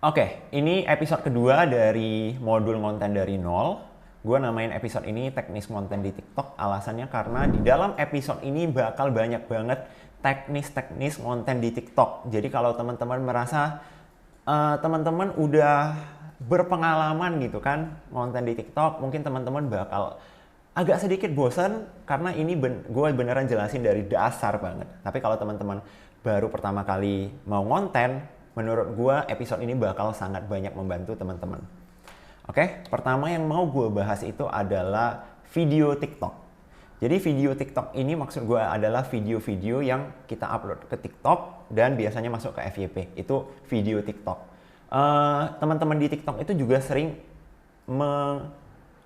Oke, ini episode kedua dari modul konten dari nol. Gue namain episode ini teknis konten di TikTok. Alasannya karena di dalam episode ini bakal banyak banget teknis-teknis konten di TikTok. Jadi kalau teman-teman merasa teman-teman udah berpengalaman gitu kan konten di TikTok, mungkin teman-teman bakal agak sedikit bosan karena ini gue beneran jelasin dari dasar banget. Tapi kalau teman-teman baru pertama kali mau konten, menurut gue episode ini bakal sangat banyak membantu teman-teman. Oke, pertama yang mau gue bahas itu adalah video TikTok. Jadi video TikTok ini maksud gue adalah video-video yang kita upload ke TikTok dan biasanya masuk ke FYP. Itu video TikTok. Teman-teman di TikTok itu juga sering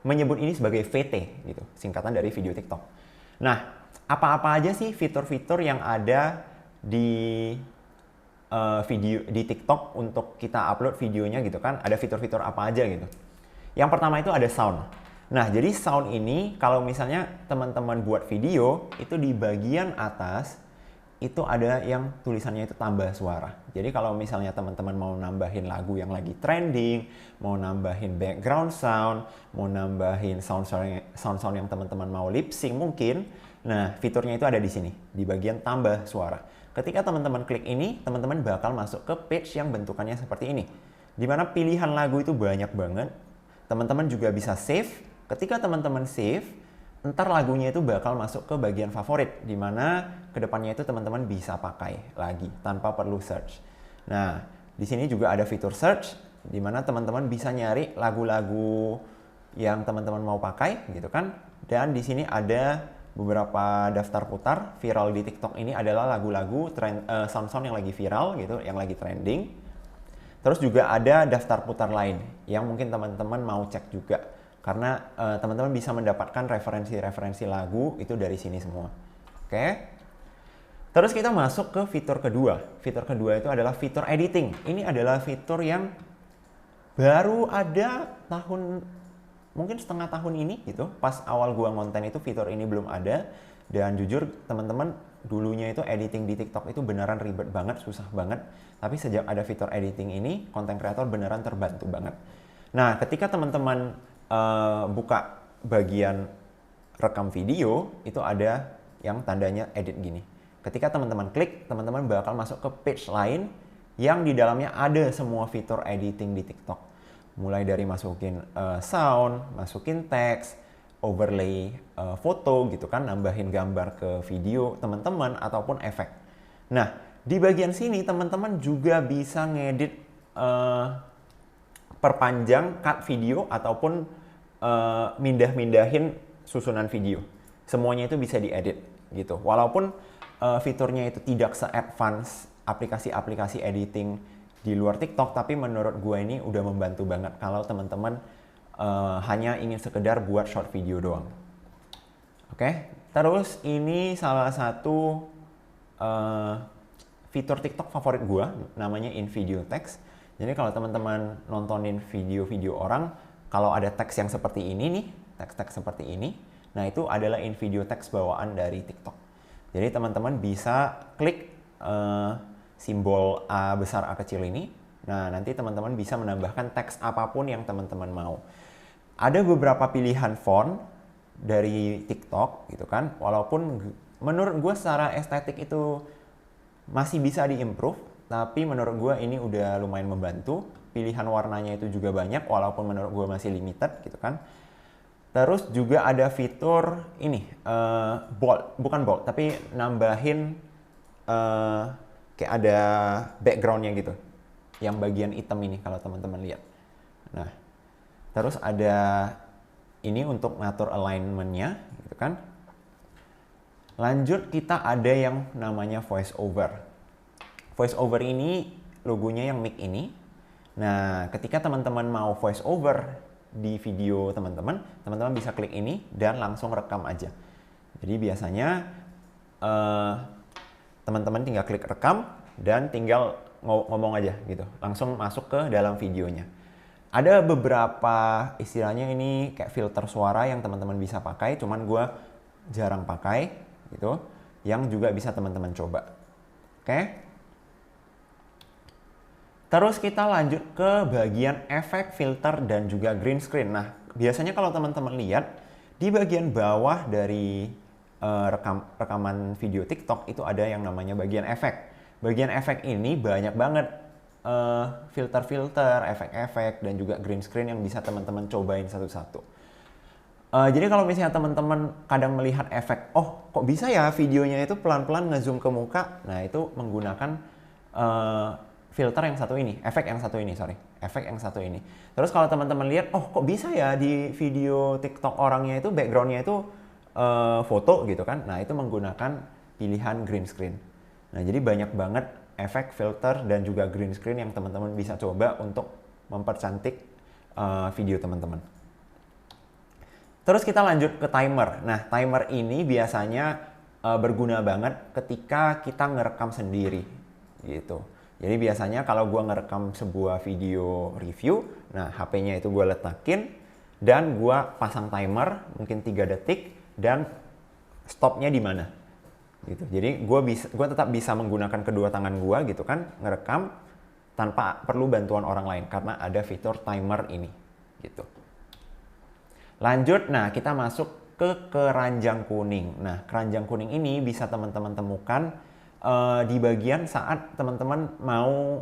menyebut ini sebagai VT gitu, singkatan dari video TikTok. Nah, apa-apa aja sih fitur-fitur yang ada di video di TikTok untuk kita upload videonya gitu kan? Ada fitur-fitur apa aja gitu. Yang pertama itu ada sound. Nah, jadi sound ini kalau misalnya teman-teman buat video, itu di bagian atas itu ada yang tulisannya itu tambah suara. Jadi kalau misalnya teman-teman mau nambahin lagu yang lagi trending, mau nambahin background sound, mau nambahin sound yang teman-teman mau lip sync mungkin, nah fiturnya itu ada di sini, di bagian tambah suara. Ketika teman-teman klik ini, teman-teman bakal masuk ke page yang bentukannya seperti ini. Dimana pilihan lagu itu banyak banget. Teman-teman juga bisa save. Ketika teman-teman save, ntar lagunya itu bakal masuk ke bagian favorit, dimana kedepannya itu teman-teman bisa pakai lagi tanpa perlu search. Nah, di sini juga ada fitur search, dimana teman-teman bisa nyari lagu-lagu yang teman-teman mau pakai, gitu kan? Dan di sini ada beberapa daftar putar viral di TikTok ini adalah lagu-lagu sound-sound yang lagi viral gitu, yang lagi trending. Terus juga ada daftar putar lain yang mungkin teman-teman mau cek juga. Karena teman-teman bisa mendapatkan referensi-referensi lagu itu dari sini semua. Oke. Terus kita masuk ke fitur kedua. Fitur kedua itu adalah fitur editing. Ini adalah fitur yang baru ada mungkin setengah tahun ini gitu. Pas awal gua ngonten itu fitur ini belum ada. Dan jujur teman-teman, dulunya itu editing di TikTok itu beneran ribet banget, susah banget. Tapi sejak ada fitur editing ini, konten kreator beneran terbantu banget. Nah, ketika teman-teman buka bagian rekam video, itu ada yang tandanya edit gini. Ketika teman-teman klik, teman-teman bakal masuk ke page lain yang di dalamnya ada semua fitur editing di TikTok. Mulai dari masukin sound, masukin teks, overlay foto gitu kan, nambahin gambar ke video teman-teman ataupun efek. Nah, di bagian sini teman-teman juga bisa ngedit perpanjang cut video ataupun mindah-mindahin susunan video. Semuanya itu bisa diedit gitu. Walaupun fiturnya itu tidak se-advance aplikasi-aplikasi editing di luar TikTok, tapi menurut gue ini udah membantu banget kalau teman-teman hanya ingin sekedar buat short video doang. Oke, terus ini salah satu fitur TikTok favorit gue, namanya in video text. Jadi kalau teman-teman nontonin video-video orang, kalau ada teks yang seperti ini nih, teks-teks seperti ini, nah itu adalah in video text bawaan dari TikTok. Jadi teman-teman bisa klik simbol A besar A kecil ini. Nah, nanti teman-teman bisa menambahkan teks apapun yang teman-teman mau. Ada beberapa pilihan font dari TikTok gitu kan, walaupun menurut gue secara estetik itu masih bisa diimprove, tapi menurut gue ini udah lumayan membantu. Pilihan warnanya itu juga banyak, walaupun menurut gue masih limited gitu kan. Terus juga ada fitur ini, bold, bukan bold, tapi nambahin kayak ada backgroundnya gitu, yang bagian hitam ini kalau teman-teman lihat. Nah, terus ada ini untuk ngatur alignment-nya gitu kan. Lanjut kita ada yang namanya voice over. Voice over ini logonya yang mic ini. Nah, ketika teman-teman mau voice over di video teman-teman bisa klik ini dan langsung rekam aja. Jadi biasanya teman-teman tinggal klik rekam dan tinggal ngomong aja gitu, langsung masuk ke dalam videonya. Ada beberapa istilahnya ini kayak filter suara yang teman-teman bisa pakai, cuman gue jarang pakai gitu, yang juga bisa teman-teman coba. Oke? Terus kita lanjut ke bagian efek, filter, dan juga green screen. Nah, biasanya kalau teman-teman lihat di bagian bawah dari rekaman video TikTok itu ada yang namanya bagian efek. Bagian efek ini banyak banget filter-filter, efek-efek, dan juga green screen yang bisa teman-teman cobain satu-satu. Jadi kalau misalnya teman-teman kadang melihat efek, oh kok bisa ya videonya itu pelan-pelan ngezoom ke muka, nah itu menggunakan filter yang satu ini, efek yang satu ini, efek yang satu ini. Terus kalau teman-teman lihat, oh kok bisa ya di video TikTok orangnya itu backgroundnya itu foto gitu kan, nah itu menggunakan pilihan green screen. Nah jadi banyak banget efek, filter, dan juga green screen yang teman-teman bisa coba untuk mempercantik video teman-teman. Terus kita lanjut ke timer. Nah, timer ini biasanya berguna banget ketika kita ngerekam sendiri, gitu. Jadi biasanya kalau gue ngerekam sebuah video review, nah HP-nya itu gue letakin dan gue pasang timer mungkin 3 detik dan stopnya di mana, gitu. Jadi gue tetap bisa menggunakan kedua tangan gue, gitu kan, ngerekam tanpa perlu bantuan orang lain karena ada fitur timer ini, gitu. Lanjut, nah kita masuk ke keranjang kuning. Nah, keranjang kuning ini bisa teman-teman temukan di bagian saat teman-teman mau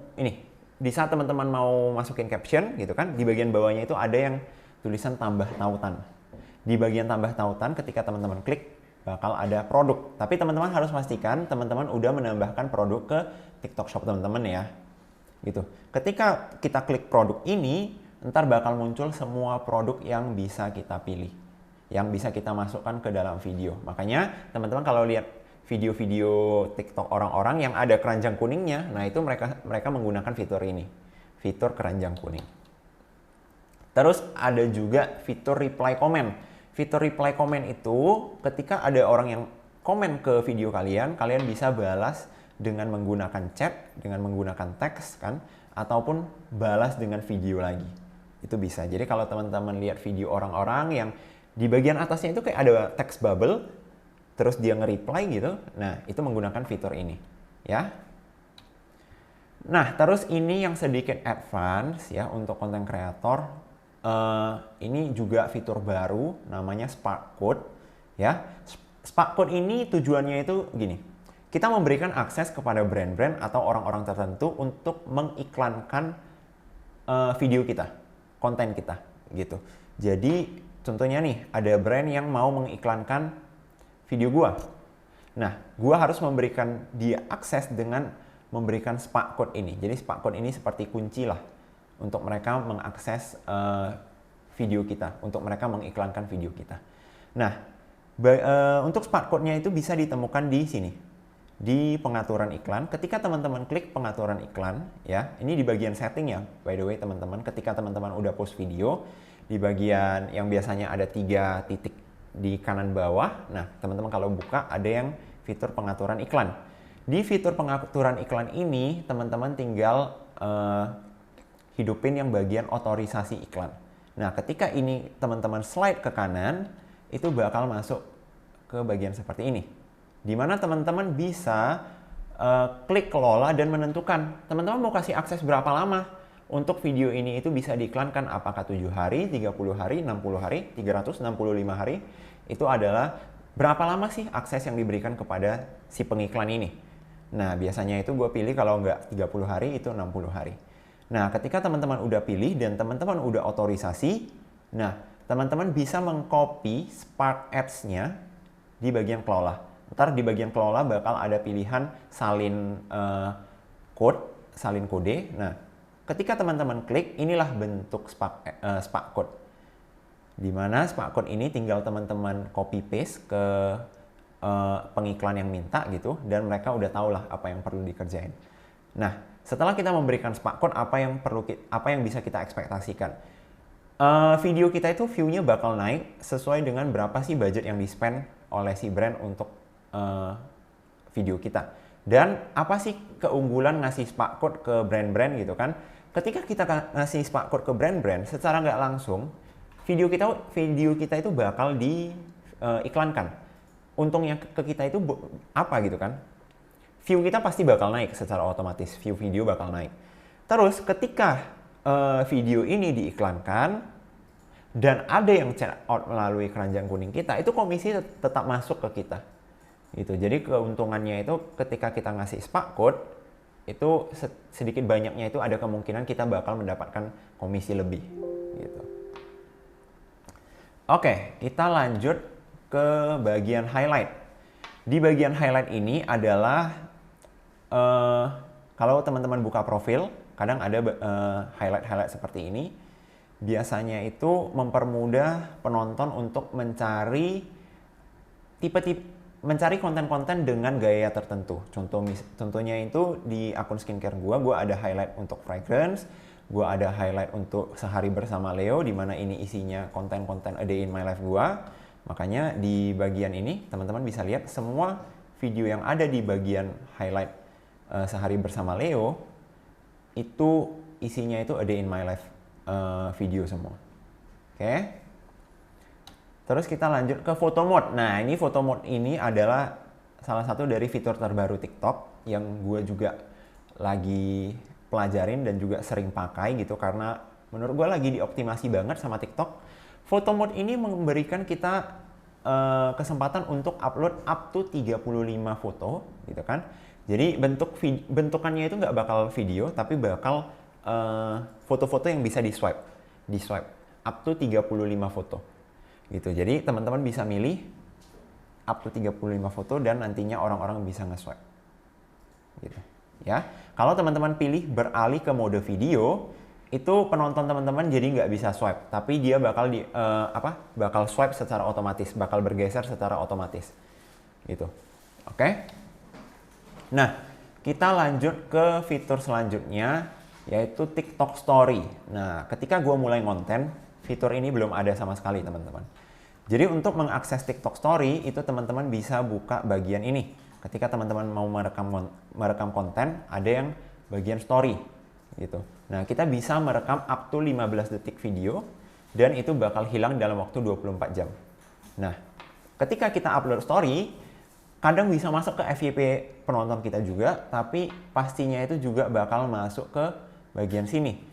di saat teman-teman mau masukin caption, gitu kan, di bagian bawahnya itu ada yang tulisan tambah tautan. Di bagian tambah tautan ketika teman-teman klik bakal ada produk. Tapi teman-teman harus pastikan teman-teman udah menambahkan produk ke TikTok Shop teman-teman ya. Gitu. Ketika kita klik produk ini, ntar bakal muncul semua produk yang bisa kita pilih, yang bisa kita masukkan ke dalam video. Makanya teman-teman kalau lihat video-video TikTok orang-orang yang ada keranjang kuningnya, nah itu mereka menggunakan fitur ini, fitur keranjang kuning. Terus ada juga fitur reply comment. Fitur reply comment itu ketika ada orang yang komen ke video kalian, kalian bisa balas dengan menggunakan chat, dengan menggunakan teks kan, ataupun balas dengan video lagi. Itu bisa. Jadi kalau teman-teman lihat video orang-orang yang di bagian atasnya itu kayak ada text bubble, terus dia nge-reply gitu, nah itu menggunakan fitur ini, ya. Nah, terus ini yang sedikit advance ya untuk konten kreator. Ini juga fitur baru, namanya Spark Code, ya. Spark Code ini tujuannya itu gini. Kita memberikan akses kepada brand-brand atau orang-orang tertentu untuk mengiklankan video kita, konten kita, gitu. Jadi contohnya nih, ada brand yang mau mengiklankan video gua. Nah, gua harus memberikan dia akses dengan memberikan Spark Code ini. Jadi Spark Code ini seperti kunci lah untuk mereka mengakses video kita, untuk mereka mengiklankan video kita. Nah, untuk Spark Code-nya itu bisa ditemukan di sini, di pengaturan iklan. Ketika teman-teman klik pengaturan iklan, ya, ini di bagian setting ya, by the way teman-teman, ketika teman-teman udah post video, di bagian yang biasanya ada 3 titik di kanan bawah, nah teman-teman kalau buka ada yang fitur pengaturan iklan. Di fitur pengaturan iklan ini, teman-teman tinggal hidupin yang bagian otorisasi iklan. Nah, ketika ini teman-teman slide ke kanan, itu bakal masuk ke bagian seperti ini, di mana teman-teman bisa klik kelola dan menentukan teman-teman mau kasih akses berapa lama untuk video ini itu bisa diiklankan, apakah 7 hari, 30 hari, 60 hari, 365 hari. Itu adalah berapa lama sih akses yang diberikan kepada si pengiklan ini. Nah, biasanya itu gue pilih kalau nggak 30 hari itu 60 hari. Nah, ketika teman-teman udah pilih dan teman-teman udah otorisasi, nah teman-teman bisa mengcopy Spark Ads-nya di bagian kelola. Ntar di bagian kelola bakal ada pilihan salin kode. Nah, ketika teman-teman klik, inilah bentuk Spark Code. Di mana Spark Code ini tinggal teman-teman copy paste ke pengiklan yang minta gitu, dan mereka udah tahu lah apa yang perlu dikerjain. Nah, setelah kita memberikan Spark Code, apa yang bisa kita ekspektasikan? Video kita itu view-nya bakal naik sesuai dengan berapa sih budget yang di-spend oleh si brand untuk video kita. Dan apa sih keunggulan ngasih Spark Code ke brand-brand gitu kan? Ketika kita ngasih Spark Code ke brand-brand, secara nggak langsung video kita itu bakal diiklankan. Untungnya ke kita itu apa gitu kan? View kita pasti bakal naik secara otomatis, view video bakal naik. Terus ketika video ini diiklankan dan ada yang check out melalui keranjang kuning kita, itu komisi tetap masuk ke kita. Gitu. Jadi keuntungannya itu ketika kita ngasih spark code, itu sedikit banyaknya itu ada kemungkinan kita bakal mendapatkan komisi lebih. Gitu. Oke, kita lanjut ke bagian highlight. Di bagian highlight ini adalah kalau teman-teman buka profil, kadang ada highlight-highlight seperti ini. Biasanya itu mempermudah penonton untuk mencari mencari konten-konten dengan gaya tertentu. Contohnya itu di akun skincare gua ada highlight untuk fragrance, gua ada highlight untuk sehari bersama Leo, di mana ini isinya konten-konten a day in my life gua. Makanya di bagian ini teman-teman bisa lihat semua video yang ada di bagian highlight sehari bersama Leo itu isinya itu a day in my life video semua. Oke. Terus kita lanjut ke photo mode. Nah, ini photo mode ini adalah salah satu dari fitur terbaru TikTok yang gue juga lagi pelajarin dan juga sering pakai gitu, karena menurut gue lagi dioptimasi banget sama TikTok. Photo mode ini memberikan kita kesempatan untuk upload up to 35 foto gitu kan. Jadi bentukannya itu nggak bakal video, tapi bakal foto-foto yang bisa di swipe up to 35 foto gitu. Jadi teman-teman bisa milih up to 35 foto dan nantinya orang-orang bisa nge-swipe gitu ya. Kalau teman-teman pilih beralih ke mode video, itu penonton teman-teman jadi nggak bisa swipe, tapi dia bakal bakal swipe secara otomatis, bakal bergeser secara otomatis gitu. Oke. Nah, kita lanjut ke fitur selanjutnya, yaitu TikTok Story. Nah, ketika gue mulai konten, fitur ini belum ada sama sekali, teman-teman. Jadi untuk mengakses TikTok Story, itu teman-teman bisa buka bagian ini. Ketika teman-teman mau merekam konten, ada yang bagian story gitu. Nah, kita bisa merekam up to 15 detik video, dan itu bakal hilang dalam waktu 24 jam. Nah, ketika kita upload story, kadang bisa masuk ke FYP penonton kita juga, tapi pastinya itu juga bakal masuk ke bagian sini.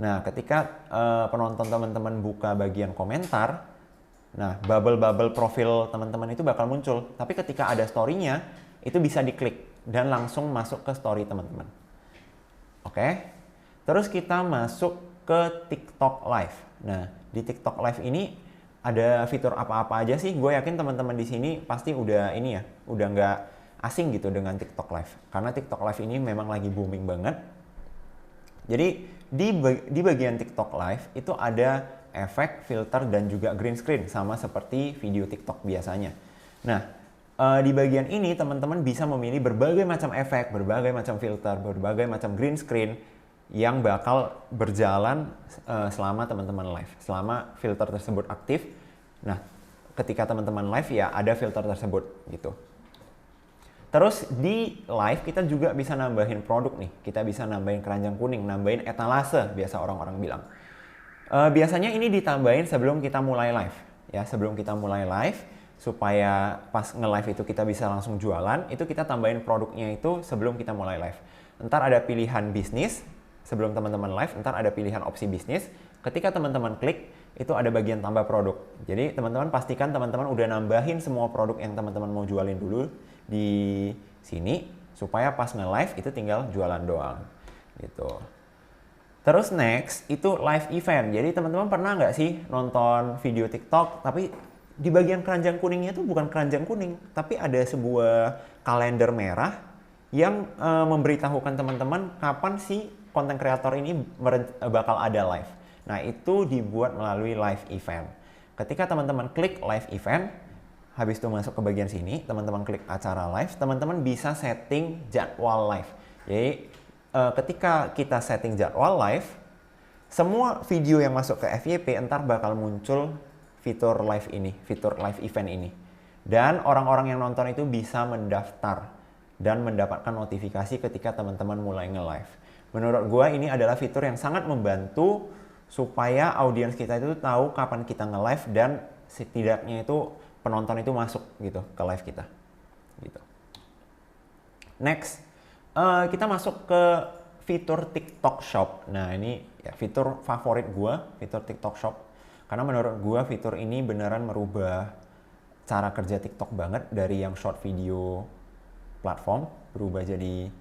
Nah, ketika penonton teman-teman buka bagian komentar, nah bubble-bubble profil teman-teman itu bakal muncul. Tapi ketika ada story-nya, itu bisa diklik dan langsung masuk ke story teman-teman. Oke. Terus kita masuk ke TikTok Live. Nah, di TikTok Live ini ada fitur apa-apa aja sih? Gue yakin teman-teman di sini pasti udah udah nggak asing gitu dengan TikTok Live. Karena TikTok Live ini memang lagi booming banget. Jadi di bagian TikTok Live itu ada efek, filter, dan juga green screen, sama seperti video TikTok biasanya. Nah, di bagian ini teman-teman bisa memilih berbagai macam efek, berbagai macam filter, berbagai macam green screen yang bakal berjalan selama teman-teman live, selama filter tersebut aktif. Nah, ketika teman-teman live ya ada filter tersebut gitu. Terus di live kita juga bisa nambahin produk nih. Kita bisa nambahin keranjang kuning, nambahin etalase, biasa orang-orang bilang. Biasanya ini ditambahin sebelum kita mulai live. Ya, sebelum kita mulai live, supaya pas nge-live itu kita bisa langsung jualan, itu kita tambahin produknya itu sebelum kita mulai live. Ntar ada pilihan bisnis, sebelum teman-teman live, ntar ada pilihan opsi bisnis. Ketika teman-teman klik, itu ada bagian tambah produk. Jadi teman-teman pastikan teman-teman udah nambahin semua produk yang teman-teman mau jualin dulu di sini, supaya pas nge-live itu tinggal jualan doang gitu. Terus next itu live event. Jadi teman-teman pernah nggak sih nonton video TikTok tapi di bagian keranjang kuningnya itu bukan keranjang kuning, tapi ada sebuah kalender merah yang memberitahukan teman-teman kapan si konten kreator ini bakal ada live. Nah, itu dibuat melalui live event. Ketika teman-teman klik live event, habis itu masuk ke bagian sini, teman-teman klik acara live, teman-teman bisa setting jadwal live. Jadi ketika kita setting jadwal live, semua video yang masuk ke FYP entar bakal muncul fitur live ini, fitur live event ini. Dan orang-orang yang nonton itu bisa mendaftar dan mendapatkan notifikasi ketika teman-teman mulai nge-live. Menurut gue ini adalah fitur yang sangat membantu supaya audiens kita itu tahu kapan kita nge-live dan setidaknya itu penonton itu masuk gitu ke live kita. Gitu. Next, kita masuk ke fitur TikTok Shop. Nah ini ya fitur favorit gue, fitur TikTok Shop. Karena menurut gue fitur ini beneran merubah cara kerja TikTok banget dari yang short video platform berubah jadi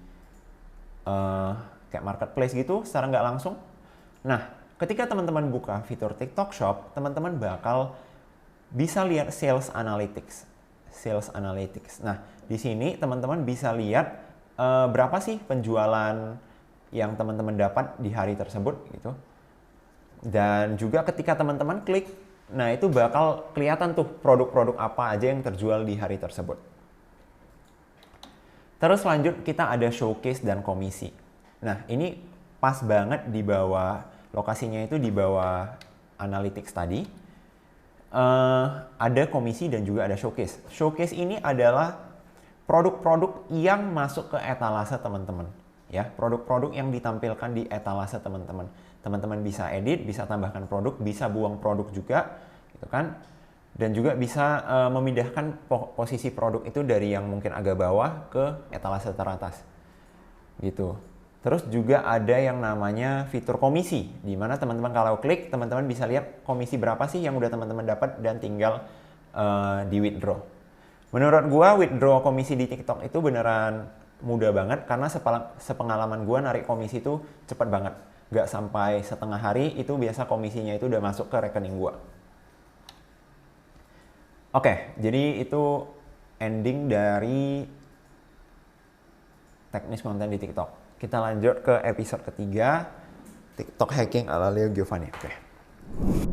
kayak marketplace gitu secara nggak langsung. Nah, ketika teman-teman buka fitur TikTok Shop, teman-teman bakal bisa lihat sales analytics. Sales analytics. Nah, di sini teman-teman bisa lihat berapa sih penjualan yang teman-teman dapat di hari tersebut gitu. Dan juga ketika teman-teman klik, nah itu bakal kelihatan tuh produk-produk apa aja yang terjual di hari tersebut. Terus lanjut kita ada showcase dan komisi. Nah ini pas banget di bawah, lokasinya itu di bawah analytics tadi. Ada komisi dan juga ada showcase. Showcase ini adalah produk-produk yang masuk ke etalase teman-teman. Ya, produk-produk yang ditampilkan di etalase teman-teman. Teman-teman bisa edit, bisa tambahkan produk, bisa buang produk juga, gitu kan? Dan juga bisa memindahkan posisi produk itu dari yang mungkin agak bawah ke etalase teratas, gitu. Terus juga ada yang namanya fitur komisi, di mana teman-teman kalau klik, teman-teman bisa lihat komisi berapa sih yang udah teman-teman dapat dan tinggal di withdraw. Menurut gua withdraw komisi di TikTok itu beneran mudah banget karena sepengalaman gua narik komisi itu cepet banget. Gak sampai setengah hari itu biasa komisinya itu udah masuk ke rekening gua. Oke, jadi itu ending dari teknis konten di TikTok. Kita lanjut ke episode ketiga, TikTok hacking ala Leo Giovanni. Oke.